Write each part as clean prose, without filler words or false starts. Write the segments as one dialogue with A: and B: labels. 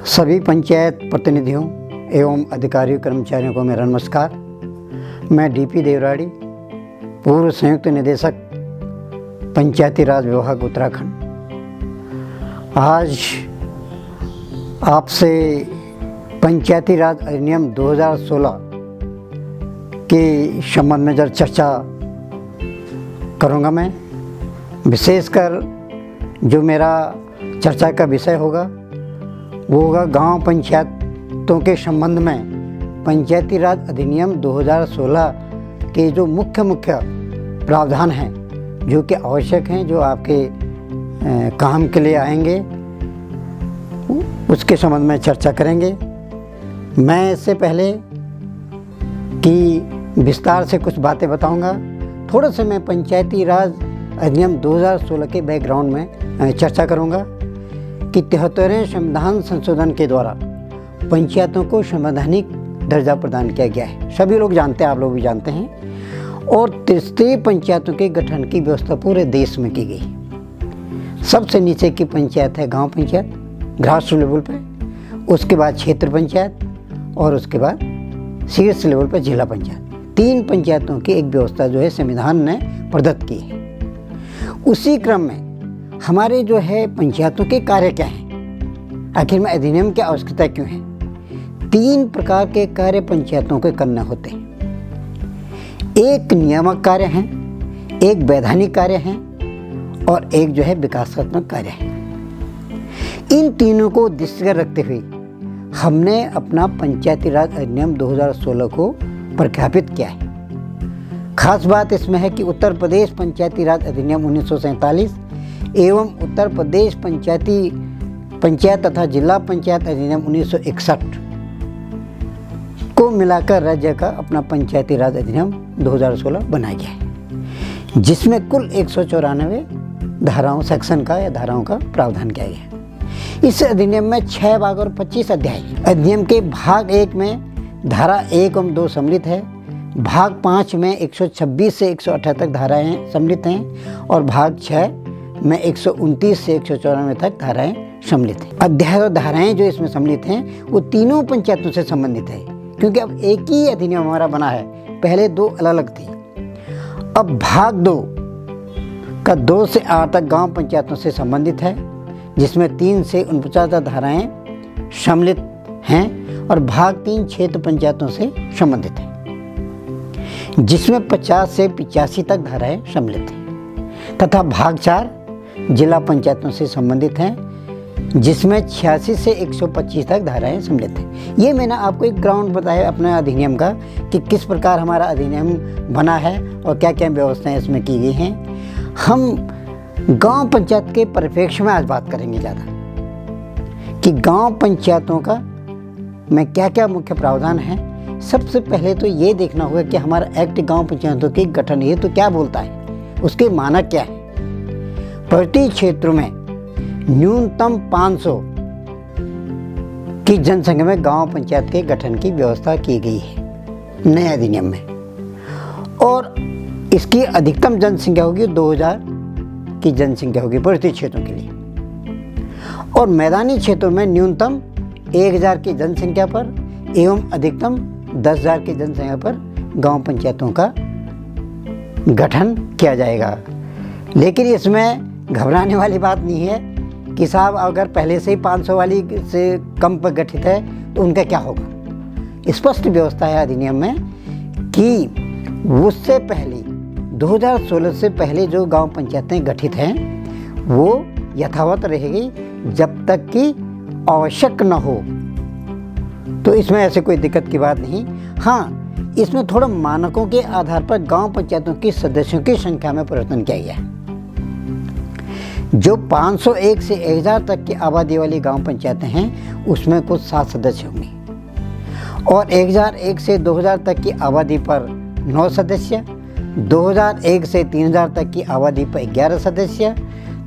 A: सभी पंचायत प्रतिनिधियों एवं अधिकारियों कर्मचारियों को मेरा नमस्कार। मैं डीपी देवराड़ी, पूर्व संयुक्त निदेशक पंचायती राज विभाग उत्तराखंड। आज आपसे पंचायती राज अधिनियम 2016 के संबंध में जरा चर्चा करूँगा। मैं विशेषकर जो मेरा चर्चा का विषय होगा वो होगा गांव पंचायतों के संबंध में पंचायती राज अधिनियम 2016 के जो मुख्य प्रावधान हैं जो कि आवश्यक हैं, जो आपके काम के लिए आएंगे, उसके संबंध में चर्चा करेंगे। मैं इससे पहले कि विस्तार से कुछ बातें बताऊंगा, थोड़ा सा मैं पंचायती राज अधिनियम 2016 के बैकग्राउंड में चर्चा करूंगा कि 73वें संविधान संशोधन के द्वारा पंचायतों को संवैधानिक दर्जा प्रदान किया गया है। सभी लोग जानते हैं, आप लोग भी जानते हैं। और त्रिस्तरीय पंचायतों के गठन की व्यवस्था पूरे देश में की गई। सबसे नीचे की पंचायत है गांव पंचायत, ग्रास लेवल पर, उसके बाद क्षेत्र पंचायत और उसके बाद शीर्ष लेवल पर जिला पंचायत। 3 पंचायतों की एक व्यवस्था जो है संविधान ने प्रदत्त की है। उसी क्रम में हमारे जो है पंचायतों के कार्य क्या हैं, आखिर में अधिनियम की आवश्यकता क्यों है। 3 प्रकार के कार्य पंचायतों के करने होते हैं। एक नियामक कार्य हैं, एक वैधानिक कार्य हैं और एक जो है विकासात्मक कार्य है। इन तीनों को दृष्टिगत रखते हुए हमने अपना पंचायती राज अधिनियम 2016 को प्रख्यापित किया है। खास बात इसमें है कि उत्तर प्रदेश पंचायती राज अधिनियम 1947 एवं उत्तर प्रदेश पंचायत तथा जिला पंचायत अधिनियम 1961 को मिलाकर राज्य का अपना पंचायती राज अधिनियम 2016 बनाया गया है, जिसमें कुल 194 धाराओं सेक्शन का या धाराओं का प्रावधान किया गया है। इस अधिनियम में 6 भाग और 25 अध्याय। अधिनियम के भाग 1 में धारा 1 एवं 2 सम्मिलित है, भाग 5 में 126 से 178 तक धाराएं सम्मिलित हैं और भाग 6 में 129 से 194 तक धाराएं सम्मिलित हैं। अध्याय और धाराएं जो इसमें सम्मिलित हैं वो तीनों पंचायतों से संबंधित है, क्योंकि अब एक ही अधिनियम हमारा बना है, पहले 2 अलग थी। अब भाग 2 का 2 से 8 तक गांव पंचायतों से संबंधित है, जिसमें 3 से 49 धाराएं सम्मिलित हैं और भाग 3 क्षेत्र पंचायतों से संबंधित है, जिसमें 50 से 85 तक धाराएं सम्मिलित हैं, तथा भाग 4 जिला पंचायतों से संबंधित हैं, जिसमें 86 से 125 तक धाराएं सम्मिलित हैं। ये मैंने आपको एक ग्राउंड बताया अपने अधिनियम का कि किस प्रकार हमारा अधिनियम बना है और क्या क्या व्यवस्थाएं इसमें की गई हैं। हम गांव पंचायत के परिप्रेक्ष्य में आज बात करेंगे ज़्यादा कि गांव पंचायतों का में क्या क्या मुख्य प्रावधान है। सबसे पहले तो ये देखना होगा कि हमारा एक्ट गांव पंचायतों के गठन हेतु तो क्या बोलता है, उसके मानक क्या है। प्रति क्षेत्र में न्यूनतम 500 की जनसंख्या में गांव पंचायत के गठन की व्यवस्था की गई है नए अधिनियम में, और इसकी अधिकतम जनसंख्या होगी 2000 की जनसंख्या होगी प्रति क्षेत्रों के लिए, और मैदानी क्षेत्रों में न्यूनतम 1000 की जनसंख्या पर एवं अधिकतम 10,000 की जनसंख्या पर गांव पंचायतों का गठन किया जाएगा। लेकिन इसमें घबराने वाली बात नहीं है कि साहब अगर पहले से ही 500 वाली से कम पर गठित है तो उनका क्या होगा। स्पष्ट व्यवस्था है अधिनियम में कि उससे पहले 2016 से पहले जो गांव पंचायतें गठित हैं वो यथावत रहेगी जब तक कि आवश्यक न हो। तो इसमें ऐसे कोई दिक्कत की बात नहीं। हाँ, इसमें थोड़ा मानकों के आधार पर गांव पंचायतों के सदस्यों की संख्या में परिवर्तन किया गया है। जो 501 से 1000 तक की आबादी वाली गांव पंचायतें हैं उसमें कुछ 7 सदस्य होंगे, और 1001 से 2000 तक की आबादी पर 9 सदस्य, 2001 से 3000 तक की आबादी पर 11 सदस्य,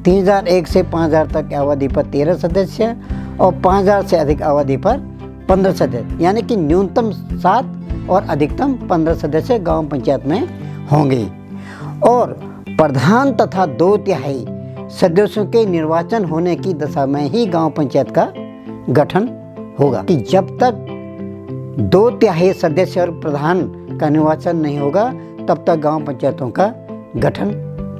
A: 3001 से 5000 तक की आबादी पर 13 सदस्य और 5000 से अधिक आबादी पर 15 सदस्य, यानी कि न्यूनतम 7 और अधिकतम 15 सदस्य गांव पंचायत में होंगे। और प्रधान तथा 2/3 सदस्यों के निर्वाचन होने की दशा में ही गांव पंचायत का गठन होगा कि जब तक 2/3 सदस्य और प्रधान का निर्वाचन नहीं होगा तब तक गांव पंचायतों का गठन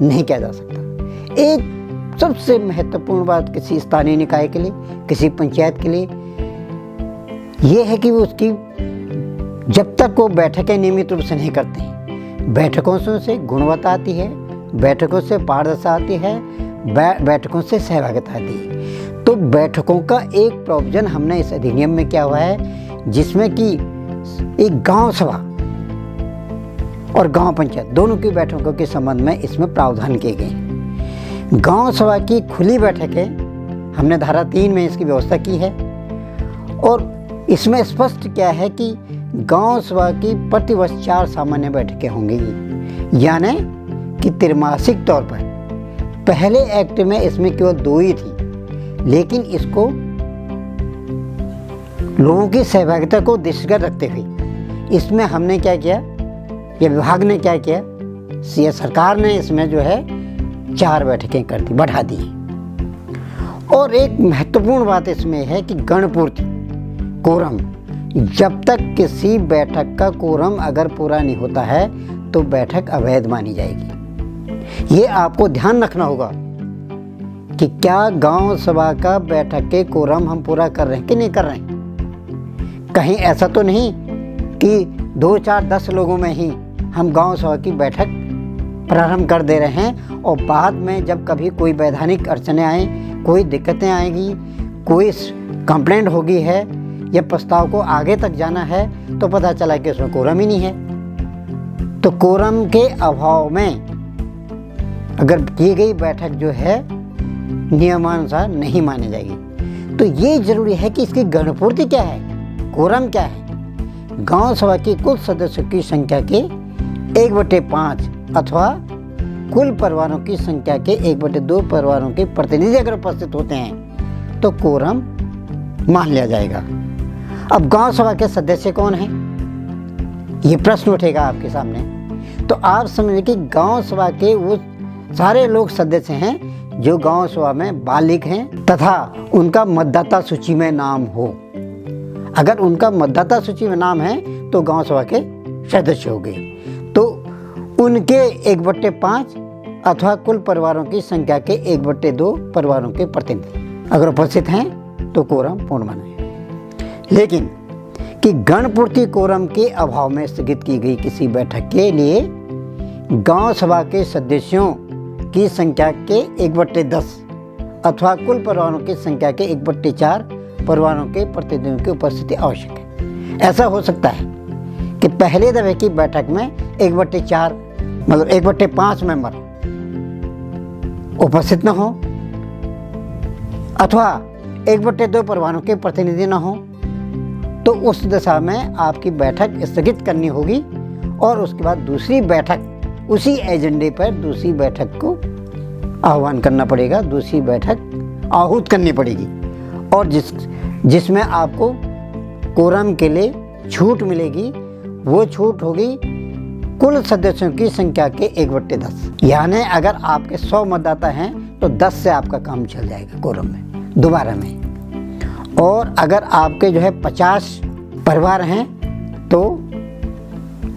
A: नहीं किया जा सकता। एक सबसे महत्वपूर्ण बात किसी स्थानीय निकाय के लिए, किसी पंचायत के लिए ये है कि वो उसकी जब तक वो बैठकें नियमित रूप से नहीं करते हैं, बैठकों से गुणवत्ता आती है, बैठकों से पारदर्शिता आती है, बैठकों से सहभागिता आती है। तो बैठकों का एक प्रोविजन हमने इस अधिनियम में किया हुआ है जिसमें कि एक गांव सभा और गांव पंचायत दोनों की बैठकों के संबंध में इसमें प्रावधान किए गए हैं। गांव सभा की खुली बैठकें हमने धारा 3 में इसकी व्यवस्था की है और इसमें स्पष्ट क्या है कि गांव सभा की प्रतिवर्ष 4 सामान्य बैठकें होंगी, यानी कि त्रैमासिक तौर पर। पहले एक्ट में इसमें केवल 2 ही थी, लेकिन इसको लोगों की सहभागिता को दृष्टिगत रखते हुए इसमें हमने क्या किया, ये विभाग ने क्या किया, ये सरकार ने इसमें जो है 4 बैठकें कर दी, बढ़ा दी। और एक महत्वपूर्ण बात इसमें है कि गणपूर्ति कोरम, जब तक किसी बैठक का कोरम अगर पूरा नहीं होता है तो बैठक अवैध मानी जाएगी। ये आपको ध्यान रखना होगा कि क्या गांव सभा का बैठक के कोरम हम पूरा कर रहे हैं कि नहीं कर रहे हैं। कहीं ऐसा तो नहीं कि 2, 4, 10 लोगों में ही हम गांव सभा की बैठक प्रारंभ कर दे रहे हैं और बाद में जब कभी कोई वैधानिक अड़चनें आए, कोई दिक्कतें आएंगी, कोई कंप्लेंट होगी है या प्रस्ताव को आगे तक जाना है तो पता चला कि उसमें कोरम ही नहीं है। तो कोरम के अभाव में अगर की गई बैठक जो है नियमानुसार नहीं मानी जाएगी। तो ये जरूरी है कि इसकी गणपूर्ति क्या है, कोरम क्या है। गांव सभा की कुल सदस्यों की संख्या के 1/5 अथवा कुल परिवारों की संख्या के 1/2 परिवारों के प्रतिनिधि अगर उपस्थित होते हैं तो कोरम मान लिया जाएगा। अब गांव सभा के सदस्य कौन हैं, ये प्रश्न उठेगा आपके सामने। तो आप समझिए कि गांव सभा के वो सारे लोग सदस्य हैं जो गांव सभा में बालिग हैं तथा उनका मतदाता सूची में नाम हो। अगर उनका मतदाता सूची में नाम है तो गांव सभा के सदस्य हो गए। तो उनके 1/5 अथवा कुल परिवारों की संख्या के 1/2 परिवारों के प्रतिनिधि अगर उपस्थित हैं तो कोरम पूर्ण माना है। लेकिन कि गणपूर्ति कोरम के अभाव में स्थगित की गई किसी बैठक के लिए गांव सभा के सदस्यों की संख्या के 1/10 अथवा कुल परिवारों की संख्या के 1/4 परिवारों के प्रतिनिधियों की उपस्थिति आवश्यक है। ऐसा हो सकता है कि पहले दफे की बैठक में 1/4 मतलब 1/5 मेंबर उपस्थित न हो अथवा 1/2 परिवारों के प्रतिनिधि न हो, तो उस दशा में आपकी बैठक स्थगित करनी होगी और उसके बाद दूसरी बैठक उसी एजेंडे पर दूसरी बैठक को आह्वान करना पड़ेगा, दूसरी बैठक आहूत करनी पड़ेगी और जिसमें आपको कोरम के लिए छूट मिलेगी। वो छूट होगी कुल सदस्यों की संख्या के 1/10, यानी अगर आपके 100 मतदाता हैं तो 10 से आपका काम चल जाएगा कोरम में दोबारा में। और अगर आपके जो है 50 परिवार हैं तो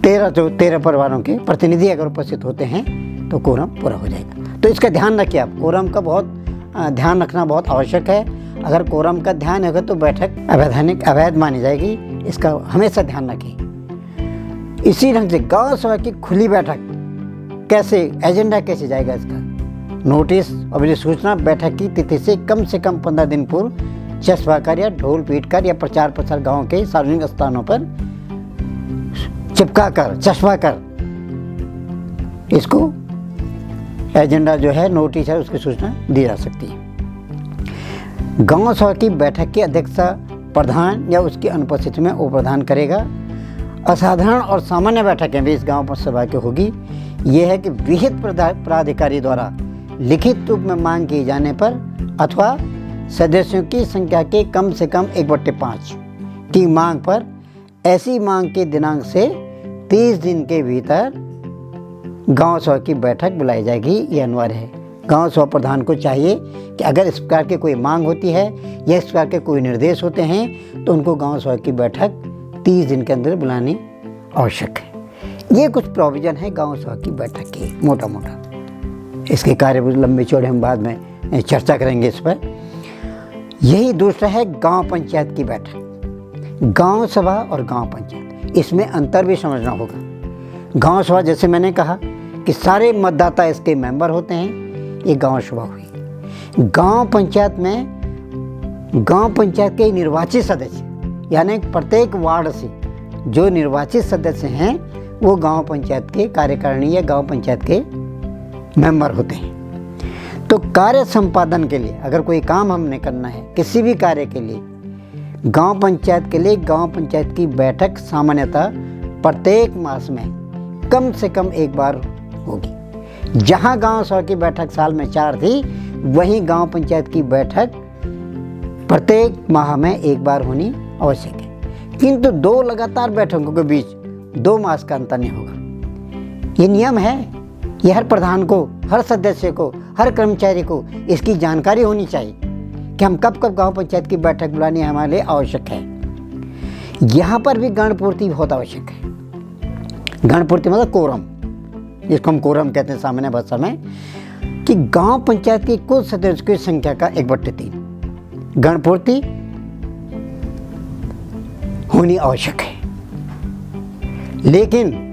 A: 13 परिवारों के प्रतिनिधि अगर उपस्थित होते हैं तो कोरम पूरा हो जाएगा। तो इसका ध्यान रखिए आप, कोरम का बहुत ध्यान रखना बहुत आवश्यक है। अगर कोरम का ध्यान होगा तो बैठक अवैध मानी जाएगी, इसका हमेशा ध्यान रखिए। इसी ढंग से गांव सभा की खुली बैठक कैसे, एजेंडा कैसे जाएगा इसका, नोटिस और सूचना बैठक की तिथि से कम 15 दिन पूर्व चस्पा कर या ढोल पीट कर या प्रचार प्रसार गांव के सार्वजनिक स्थानों पर चस्पा कर इसको एजेंडा जो है, नोटिस है, उसकी सूचना दी जा सकती है। गांव सभा की बैठक की अध्यक्षता प्रधान या उसकी अनुपस्थिति में उप प्रधान करेगा। असाधारण और सामान्य बैठकें भी इस गांव सभा की होगी। यह है कि विहित प्राधिकारी द्वारा लिखित रूप में मांग किए जाने पर अथवा सदस्यों की संख्या के कम से कम 1/5 की मांग पर ऐसी मांग के दिनांक से 30 दिन के भीतर गांव सभा की बैठक बुलाई जाएगी। ये अनिवार्य है। गांव सभा प्रधान को चाहिए कि अगर इस प्रकार की कोई मांग होती है या इस प्रकार के कोई निर्देश होते हैं तो उनको गांव सभा की बैठक 30 दिन के अंदर बुलानी आवश्यक है। ये कुछ प्रोविज़न है गांव सभा की बैठक की, मोटा मोटा। इसके कार्य लंबे चौड़े हम बाद में चर्चा करेंगे इस पर। यही दूसरा है गांव पंचायत की बैठक। गांव सभा और गांव पंचायत, इसमें अंतर भी समझना होगा। गांव सभा जैसे मैंने कहा कि सारे मतदाता इसके मेंबर होते हैं, ये गांव सभा हुई। गांव पंचायत में गांव पंचायत के निर्वाचित सदस्य, यानी प्रत्येक वार्ड से जो निर्वाचित सदस्य हैं वो गांव पंचायत के कार्यकारिणी या गांव पंचायत के मेंबर होते हैं। तो कार्य संपादन के लिए अगर कोई काम हमने करना है, किसी भी कार्य के लिए, गांव पंचायत के लिए गांव पंचायत की बैठक सामान्यतः प्रत्येक मास में कम से कम एक बार होगी। जहां गांव सभा की बैठक साल में 4 थी, वहीं गांव पंचायत की बैठक प्रत्येक माह में एक बार होनी आवश्यक है। किंतु 2 लगातार बैठकों के बीच 2 मास का अंतर नहीं होगा। ये नियम है। ये हर प्रधान को, हर सदस्य को, हर कर्मचारी को इसकी जानकारी होनी चाहिए कि हम कब कब गांव पंचायत की बैठक बुलानी हमारे लिए आवश्यक है। यहाँ पर भी गणपूर्ति बहुत आवश्यक है। गणपूर्ति मतलब कोरम, जिसको हम कोरम कहते हैं सामान्य भाषा में, कि गांव पंचायत की कुल सदस्यों की संख्या का 1/3 गणपूर्ति होनी आवश्यक है। लेकिन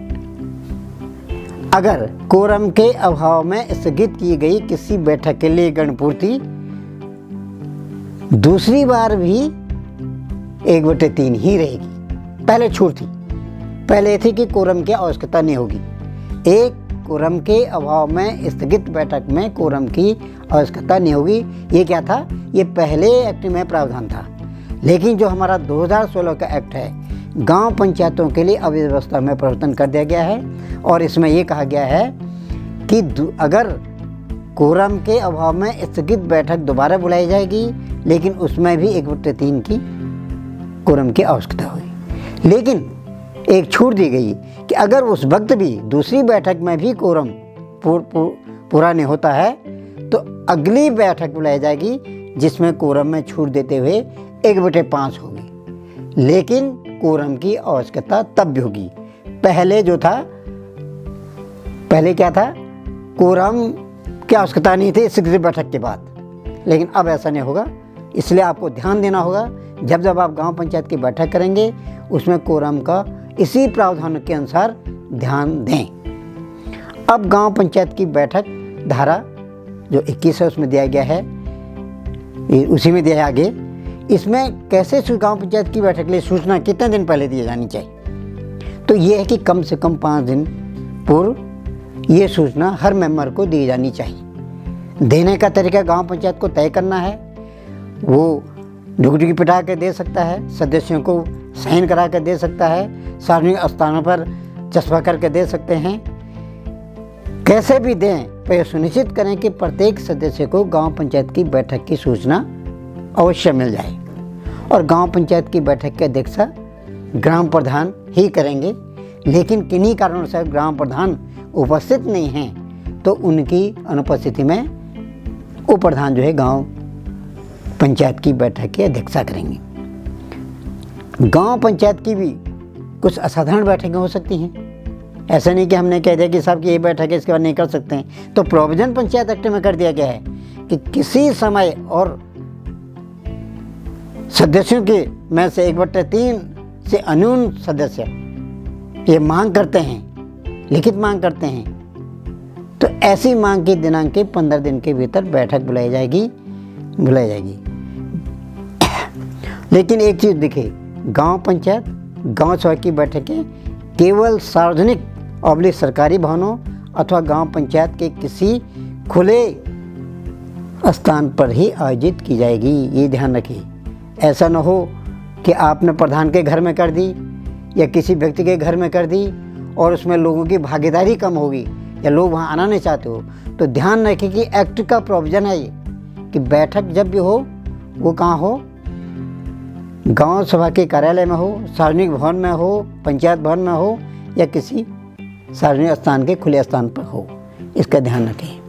A: अगर कोरम के अभाव में स्थगित की गई किसी बैठक के लिए गणपूर्ति दूसरी बार भी 1/3 ही रहेगी। पहले छूट थी, पहले थी कि कोरम की आवश्यकता नहीं होगी। एक कोरम के अभाव में स्थगित बैठक में कोरम की आवश्यकता नहीं होगी। ये क्या था? ये पहले एक्ट में प्रावधान था। लेकिन जो हमारा 2016 का एक्ट है, गांव पंचायतों के लिए अव्यवस्था में परिवर्तन कर दिया गया है और इसमें ये कहा गया है कि अगर कोरम के अभाव में स्थगित बैठक दोबारा बुलाई जाएगी, लेकिन उसमें भी 1/3 की कोरम की आवश्यकता होगी। लेकिन एक छूट दी गई कि अगर उस वक्त भी दूसरी बैठक में भी कोरम पूरा नहीं होता है तो अगली बैठक बुलाई जाएगी जिसमें कोरम में छूट देते हुए 1/5 होगी। लेकिन कोरम की आवश्यकता तब भी होगी। पहले जो था, पहले क्या था? कोरम की आवश्यकता नहीं थी स्थगित बैठक के बाद, लेकिन अब ऐसा नहीं होगा। इसलिए आपको ध्यान देना होगा, जब जब आप गांव पंचायत की बैठक करेंगे उसमें कोरम का इसी प्रावधान के अनुसार ध्यान दें। अब गांव पंचायत की बैठक धारा जो 21 है उसमें दिया गया है, उसी में दिया है आगे। इसमें कैसे गांव पंचायत की बैठक के लिए सूचना कितने दिन पहले दी जानी चाहिए? तो ये है कि कम से कम 5 दिन पूर्व ये सूचना हर मेंबर को दी जानी चाहिए। देने का तरीका गांव पंचायत को तय करना है। वो डुगडुगी पिटा के दे सकता है, सदस्यों को साइन करा कर दे सकता है, सार्वजनिक स्थानों पर चस्पा करके दे सकते हैं। कैसे भी दें, पर यह सुनिश्चित करें कि प्रत्येक सदस्य को गांव पंचायत की बैठक की सूचना अवश्य मिल जाए। और गांव पंचायत की बैठक की अध्यक्षता ग्राम प्रधान ही करेंगे। लेकिन किन्हीं कारणों से ग्राम प्रधान उपस्थित नहीं हैं तो उनकी अनुपस्थिति में उप प्रधान जो है गांव पंचायत की बैठक की अध्यक्षता करेंगे। गांव पंचायत की भी कुछ असाधारण बैठकें हो सकती हैं। ऐसा नहीं कि हमने कह दिया कि साहब की ये बैठक है इसके बाद नहीं कर सकते हैं। तो प्रोविजन पंचायत एक्ट में कर दिया गया है कि किसी समय और सदस्यों के में से 1/3 से अन्यून सदस्य ये मांग करते हैं, लिखित मांग करते हैं, तो ऐसी मांग की दिनांक के 15 दिन के भीतर बैठक बुलाई जाएगी। लेकिन एक चीज़ दिखे, गांव पंचायत गांव सभा की बैठकें केवल सार्वजनिक और सरकारी भवनों अथवा गांव पंचायत के किसी खुले स्थान पर ही आयोजित की जाएगी। ये ध्यान रखिए। ऐसा न हो कि आपने प्रधान के घर में कर दी या किसी व्यक्ति के घर में कर दी और उसमें लोगों की भागीदारी कम होगी या लोग वहाँ आना नहीं चाहते हो। तो ध्यान रखिए कि एक्ट का प्रोविज़न है ये कि बैठक जब भी हो वो कहाँ हो, गांव सभा के कार्यालय में हो, सार्वजनिक भवन में हो, पंचायत भवन में हो या किसी सार्वजनिक स्थान के खुले स्थान पर हो। इसका ध्यान रखें।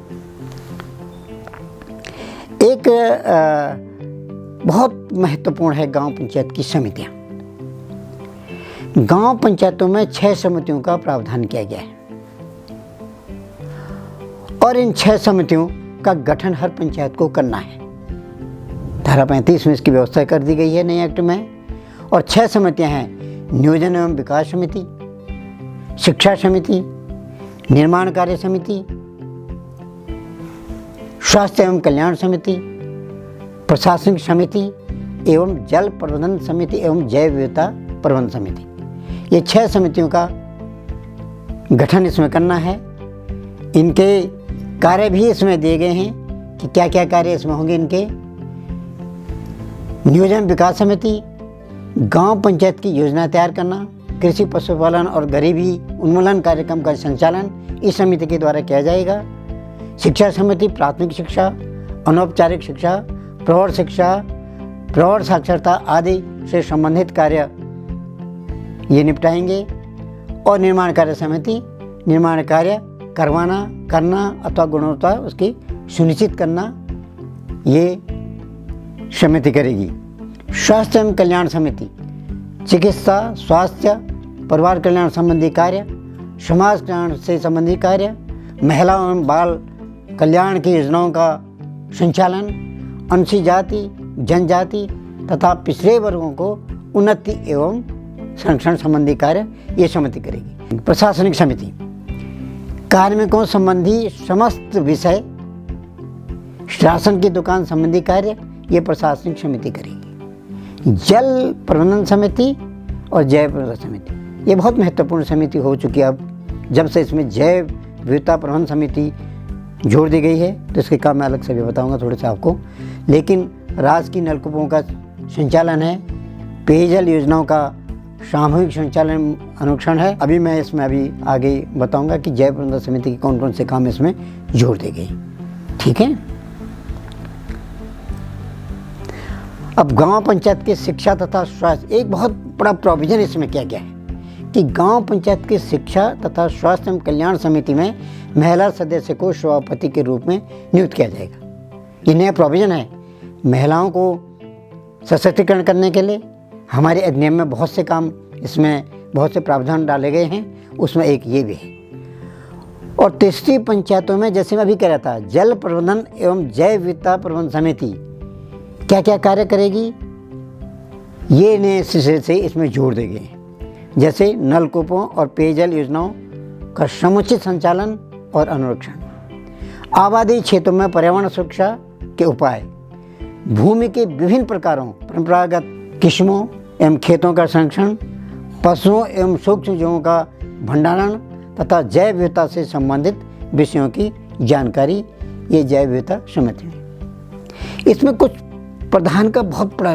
A: बहुत महत्वपूर्ण है गांव पंचायत की समितियां। गांव पंचायतों में 6 समितियों का प्रावधान किया गया है और इन 6 समितियों का गठन हर पंचायत को करना है। धारा 35 में इसकी व्यवस्था कर दी गई है नए एक्ट में। और 6 समितियां हैं: नियोजन एवं विकास समिति, शिक्षा समिति, निर्माण कार्य समिति, स्वास्थ्य एवं कल्याण समिति, प्रशासनिक समिति एवं जल प्रबंधन समिति एवं जैव विविधता प्रबंधन समिति। ये 6 समितियों का गठन इसमें करना है। इनके कार्य भी इसमें दिए गए हैं कि क्या क्या कार्य इसमें होंगे इनके। नियोजन विकास समिति गांव पंचायत की योजना तैयार करना, कृषि पशुपालन और गरीबी उन्मूलन कार्यक्रम का संचालन इस समिति के द्वारा किया जाएगा। शिक्षा समिति प्राथमिक शिक्षा, अनौपचारिक शिक्षा, प्रौढ़ शिक्षा, प्रौढ़ साक्षरता आदि से संबंधित कार्य ये निपटाएंगे। और निर्माण कार्य समिति निर्माण कार्य करवाना, करना अथवा गुणवत्ता उसकी सुनिश्चित करना ये समिति करेगी। स्वास्थ्य एवं कल्याण समिति चिकित्सा, स्वास्थ्य, परिवार कल्याण संबंधी कार्य, समाज कल्याण से संबंधी कार्य, महिला एवं बाल कल्याण की योजनाओं का संचालन, अनुसूचित जाति, जनजाति तथा पिछड़े वर्गों को उन्नति एवं संरक्षण संबंधी कार्य ये समिति करेगी। प्रशासनिक समिति कार्मिकों संबंधी समस्त विषय, राशन की दुकान संबंधी कार्य ये प्रशासनिक समिति करेगी। जल प्रबंधन समिति और जैव प्रबंधन समिति ये बहुत महत्वपूर्ण समिति हो चुकी है अब, जब से इसमें जैव विविधता प्रबंधन समिति जोड़ दी गई है। तो इसके काम मैं अलग से भी बताऊंगा थोड़े से आपको। लेकिन राज्य की नलकूपों का संचालन है, पेयजल योजनाओं का सामूहिक संचालन अनुक्षण है। अभी मैं इसमें आगे बताऊंगा कि जैव प्रबंधन समिति के कौन कौन से काम इसमें जोड़ दी गई। ठीक है। अब गांव पंचायत की शिक्षा तथा स्वास्थ्य, एक बहुत बड़ा प्रोविजन इसमें किया गया है कि गांव पंचायत की शिक्षा तथा स्वास्थ्य एवं कल्याण समिति में महिला सदस्य को सभापति के रूप में नियुक्त किया जाएगा। ये नया प्रोविजन है महिलाओं को सशक्तिकरण करने के लिए। हमारे अधिनियम में बहुत से काम, इसमें बहुत से प्रावधान डाले गए हैं, उसमें एक ये भी है। और तीसरी पंचायतों में, जैसे मैं अभी कह रहा था, जल प्रबंधन एवं जैव विविधता प्रबंधन समिति क्या क्या कार्य करेगी ये नए सिरे से इसमें जोड़ दिए गए हैं। जैसे नलकूपों और पेयजल योजनाओं का समुचित संचालन और अनुरक्षण, आबादी क्षेत्रों में पर्यावरण सुरक्षा के उपाय, भूमि के विभिन्न प्रकारों, परंपरागत किस्मों एवं खेतों का संरक्षण, पशुओं एवं सूक्ष्म जीवों का भंडारण तथा जैव विविधता से संबंधित विषयों की जानकारी ये जैव विविधता समिति है। इसमें कुछ प्रधान का बहुत बड़ा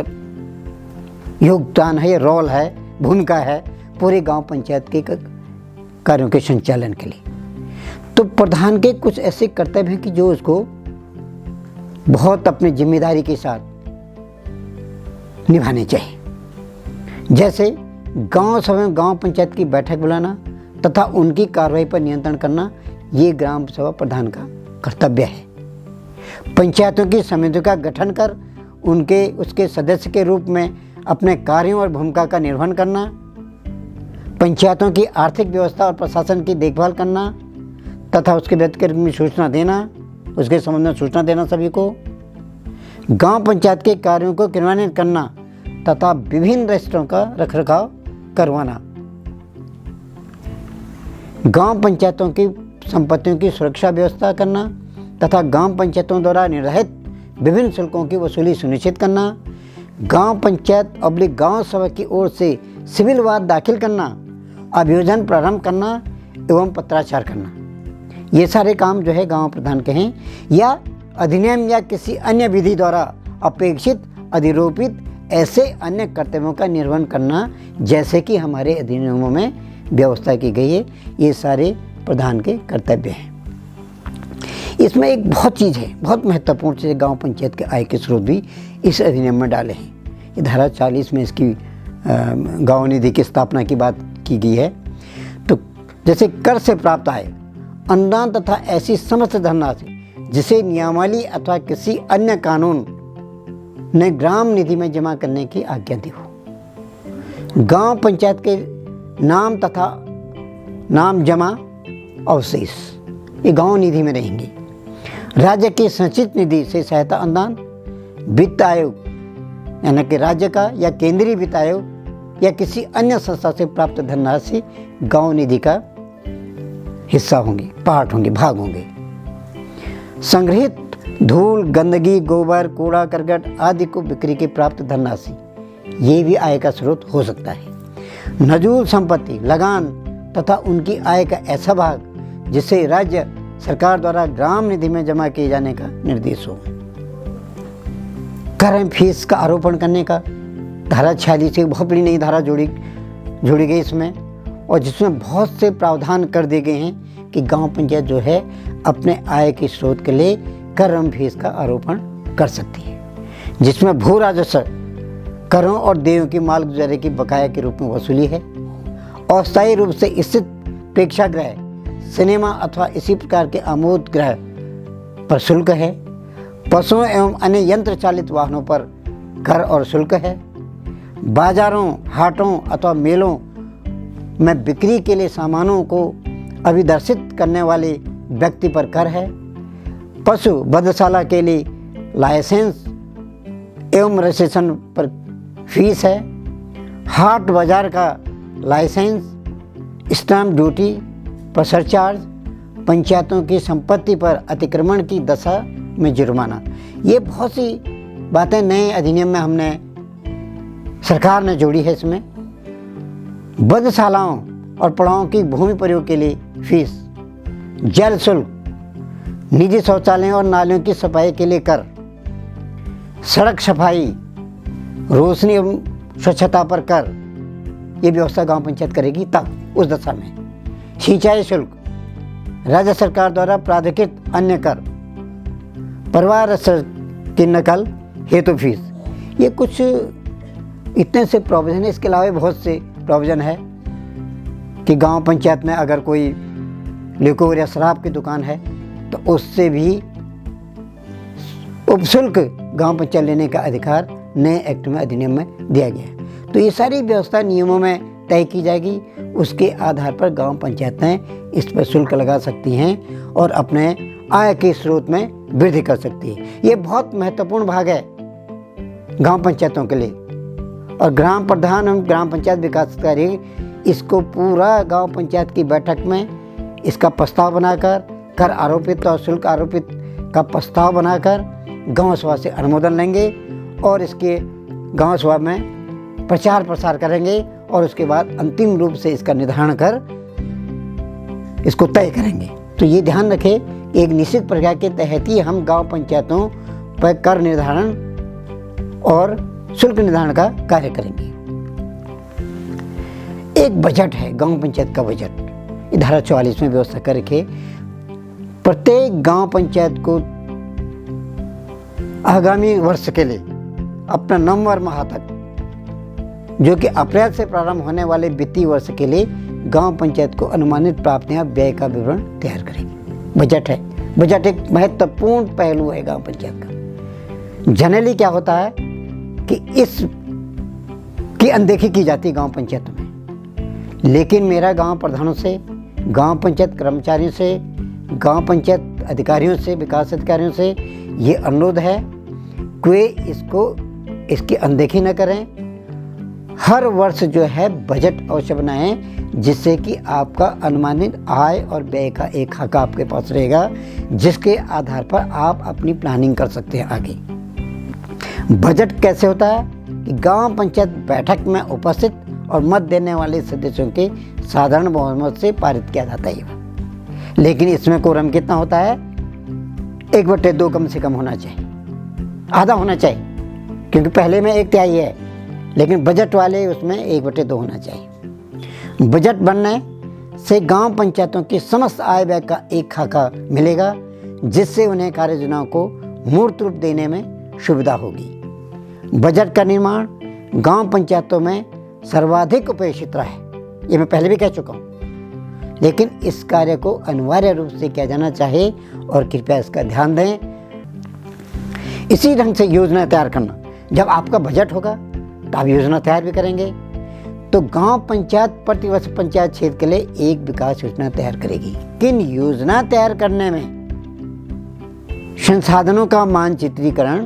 A: योगदान है, ये रोल है, भूमिका है पूरे गांव पंचायत के कार्यों के संचालन के लिए। तो प्रधान के कुछ ऐसे कर्तव्य हैं कि जो उसको बहुत अपनी जिम्मेदारी के साथ निभाने चाहिए। जैसे गांव सभा में गांव पंचायत की बैठक बुलाना तथा उनकी कार्रवाई पर नियंत्रण करना, ये ग्राम सभा प्रधान का कर्तव्य है। पंचायतों की समितियों का गठन कर उसके सदस्य के रूप में अपने कार्यों और भूमिका का निर्वहन करना, पंचायतों की आर्थिक व्यवस्था और प्रशासन की देखभाल करना तथा उसके व्यक्तिगत में सूचना देना, उसके संबंध में सूचना देना सभी को, गांव पंचायत के कार्यों को क्रियान्वित करना तथा विभिन्न रजिस्टरों का रखरखाव करवाना, गांव पंचायतों की संपत्तियों की सुरक्षा व्यवस्था करना तथा गांव पंचायतों द्वारा निर्धारित विभिन्न शुल्कों की वसूली सुनिश्चित करना, गांव पंचायत अब्लिक गांव सभा की ओर से सिविल वाद दाखिल करना, अभियोजन प्रारंभ करना एवं पत्राचार करना। ये सारे काम जो है गांव प्रधान के हैं, या अधिनियम या किसी अन्य विधि द्वारा अपेक्षित अधिरोपित ऐसे अन्य कर्तव्यों का निर्वहन करना, जैसे कि हमारे अधिनियमों में व्यवस्था की गई है। ये सारे प्रधान के कर्तव्य हैं। इसमें एक बहुत चीज़ है, बहुत महत्वपूर्ण चीज़, गांव पंचायत के आय के स्रोत भी इस अधिनियम में डाले हैं। ये धारा 40 में इसकी गांव निधि की स्थापना की बात की गई है। तो जैसे कर से प्राप्त आय, अनुदान तथा ऐसी समस्त धनराशि जिसे नियमावली अथवा किसी अन्य कानून ने ग्राम निधि में जमा करने की आज्ञा दी हो। गांव पंचायत के नाम तथा नाम जमा अवशेष ये गांव निधि में रहेंगे। राज्य की संचित निधि से सहायता अनुदान, वित्त आयोग यानी कि राज्य का या केंद्रीय वित्त आयोग या किसी अन्य संस्था से प्राप्त धनराशि गांव निधि का हिस्सा होंगे, पार्ट होंगे, भाग होंगे। संग्रहित धूल, गंदगी, गोबर, कूड़ा करकट आदि को बिक्री के प्राप्त धनराशि ये भी आय का स्रोत हो सकता है। नजूल संपत्ति, लगान तथा उनकी आय का ऐसा भाग जिसे राज्य सरकार द्वारा ग्राम निधि में जमा किए जाने का निर्देश हो। कर एवं फीस का आरोपण करने का धारा 46 से बहुत बड़ी नई धारा जोड़ी गई इसमें, और जिसमें बहुत से प्रावधान कर दिए गए हैं कि गांव पंचायत जो है अपने आय के स्रोत के लिए कर एवं फीस का आरोपण कर सकती है, जिसमें भू राजस्व, करों और देयों की माल गुजारे की बकाया के रूप में वसूली है। अस्थायी रूप से स्थित प्रेक्षागृह, सिनेमा अथवा इसी प्रकार के आमोद गृह पर शुल्क है। पशुओं एवं अन्य यंत्र चालित वाहनों पर कर और शुल्क है। बाजारों, हाटों अथवा मेलों में बिक्री के लिए सामानों को अभिदर्शित करने वाले व्यक्ति पर कर है। पशु वधशाला के लिए लाइसेंस एवं रजिस्ट्रेशन पर फीस है। हाट बाजार का लाइसेंस, स्टैम्प ड्यूटी पर सरचार्ज, पंचायतों की संपत्ति पर अतिक्रमण की दशा में जुर्माना, ये बहुत सी बातें नए अधिनियम में हमने सरकार ने जोड़ी है। इसमें वधशालाओं और पड़ावों की भूमि प्रयोग के लिए फीस, जल शुल्क, निजी शौचालयों और नालियों की सफाई के लिए कर, सड़क सफाई, रोशनी एवं स्वच्छता पर कर, ये व्यवस्था गांव पंचायत करेगी तब उस दशा में। सिंचाई शुल्क, राज्य सरकार द्वारा प्राधिकृत अन्य कर, परिवार रजिस्टर की नकल हेतु फीस, ये कुछ इतने से प्रोविजन है। इसके अलावा बहुत से प्रोविजन है कि गांव पंचायत में अगर कोई लिक्वर या शराब की दुकान है तो उससे भी उपशुल्क गांव पंचायत लेने का अधिकार नए एक्ट में, अधिनियम में दिया गया है। तो ये सारी व्यवस्था नियमों में तय की जाएगी। उसके आधार पर गांव पंचायतें इस पर शुल्क लगा सकती हैं और अपने आय के स्रोत में वृद्धि कर सकती है। ये बहुत महत्वपूर्ण भाग है गांव पंचायतों के लिए। और ग्राम प्रधान एवं ग्राम पंचायत विकास अधिकारी इसको पूरा गांव पंचायत की बैठक में इसका प्रस्ताव बनाकर, कर आरोपित और शुल्क आरोपित का प्रस्ताव बनाकर गांव सभा से अनुमोदन लेंगे और इसके गांव सभा में प्रचार प्रसार करेंगे और उसके बाद अंतिम रूप से इसका निर्धारण कर इसको तय करेंगे। तो ये ध्यान रखें, एक निश्चित प्रक्रिया के तहत ही हम गांव पंचायतों पर कर निर्धारण और शुल्क निर्धारण का कार्य करेंगे। एक बजट है गांव पंचायत का बजट, धारा 44 में व्यवस्था करके प्रत्येक गांव पंचायत को आगामी वर्ष के लिए अपना नवंबर माह तक, जो कि अप्रैल से प्रारंभ होने वाले वित्तीय वर्ष के लिए गांव पंचायत को अनुमानित प्राप्तियां व्यय का विवरण तैयार करेगी। बजट है, बजट एक महत्वपूर्ण पहलू है गांव पंचायत का। जनरली क्या होता है कि इसकी अनदेखी की जाती है गांव पंचायतों में, लेकिन मेरा गांव प्रधानों से, गांव पंचायत कर्मचारियों से, गांव पंचायत अधिकारियों से, विकास अधिकारियों से ये अनुरोध है कि इसकी अनदेखी न करें। हर वर्ष जो है बजट अवश्य बनाएं, जिससे कि आपका अनुमानित आय और व्यय का एक खाका आपके पास रहेगा, जिसके आधार पर आप अपनी प्लानिंग कर सकते हैं आगे। बजट कैसे होता है कि गांव पंचायत बैठक में उपस्थित और मत देने वाले सदस्यों के साधारण बहुमत से पारित किया जाता है। लेकिन इसमें कोरम कितना होता है? 1/2 कम से कम होना चाहिए, आधा होना चाहिए, क्योंकि पहले में 1/3 है, लेकिन बजट वाले उसमें 1/2 होना चाहिए। बजट बनने से गांव पंचायतों की समस्त आय व्यय का एक खाका मिलेगा, जिससे उन्हें कार्य योजनाओं को मूर्त रूप देने में सुविधा होगी। बजट का निर्माण गांव पंचायतों में सर्वाधिक उपेक्षित रहा है, ये मैं पहले भी कह चुका हूँ, लेकिन इस कार्य को अनिवार्य रूप से किया जाना चाहिए और कृपया इसका ध्यान दें। इसी ढंग से योजना तैयार करना, जब आपका बजट होगा तो आप योजना तैयार भी करेंगे। तो गांव पंचायत प्रतिवर्ष पंचायत क्षेत्र के लिए एक विकास योजना तैयार करेगी। किन योजना तैयार करने में संसाधनों का मानचित्रीकरण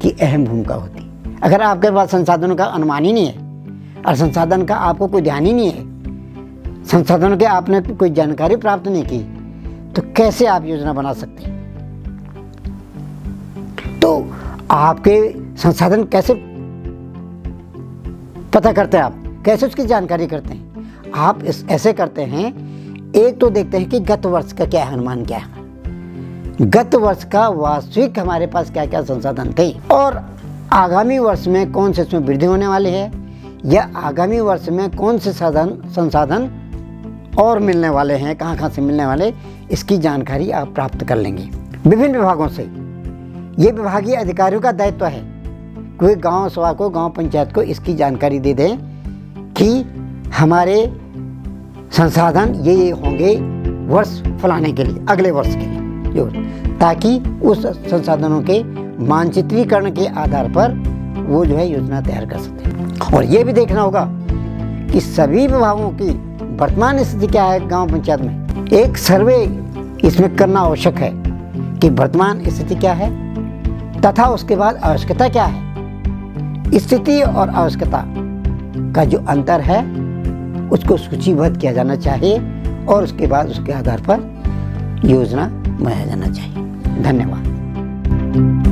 A: की अहम भूमिका होती है। अगर आपके पास संसाधनों का अनुमान ही नहीं है और संसाधन का आपको कोई ध्यान ही नहीं है, संसाधनों के आपने कोई जानकारी प्राप्त नहीं की, तो कैसे आप योजना बना सकते हैं? तो आपके संसाधन कैसे पता करते हैं, आप कैसे उसकी जानकारी करते हैं? आप ऐसे करते हैं, एक तो देखते हैं कि गत वर्ष का क्या अनुमान क्या है, गत वर्ष का वास्तविक हमारे पास क्या क्या संसाधन थे और आगामी वर्ष में कौन से इसमें वृद्धि होने वाली है, या आगामी वर्ष में कौन से संसाधन और मिलने वाले हैं, कहाँ से मिलने वाले, इसकी जानकारी आप प्राप्त कर लेंगे विभिन्न विभागों से। ये विभागीय अधिकारियों का दायित्व है कि वे गाँव सभा को, गाँव पंचायत को इसकी जानकारी दे दें कि हमारे संसाधन ये होंगे वर्ष फलाने के लिए, अगले वर्ष के लिए, ताकि उस संसाधनों के मानचित्रीकरण के आधार पर वो जो है योजना तैयार कर सकते हैं। और ये भी देखना होगा कि सभी विभागों की वर्तमान स्थिति क्या है गांव पंचायत में। एक सर्वे इसमें करना आवश्यक है कि वर्तमान स्थिति क्या है तथा उसके बाद आवश्यकता क्या है। स्थिति और आवश्यकता का जो अंतर है उसको सूचीबद्ध किया जाना चाहिए और उसके बाद उसके आधार पर योजना बनाया जाना चाहिए। धन्यवाद।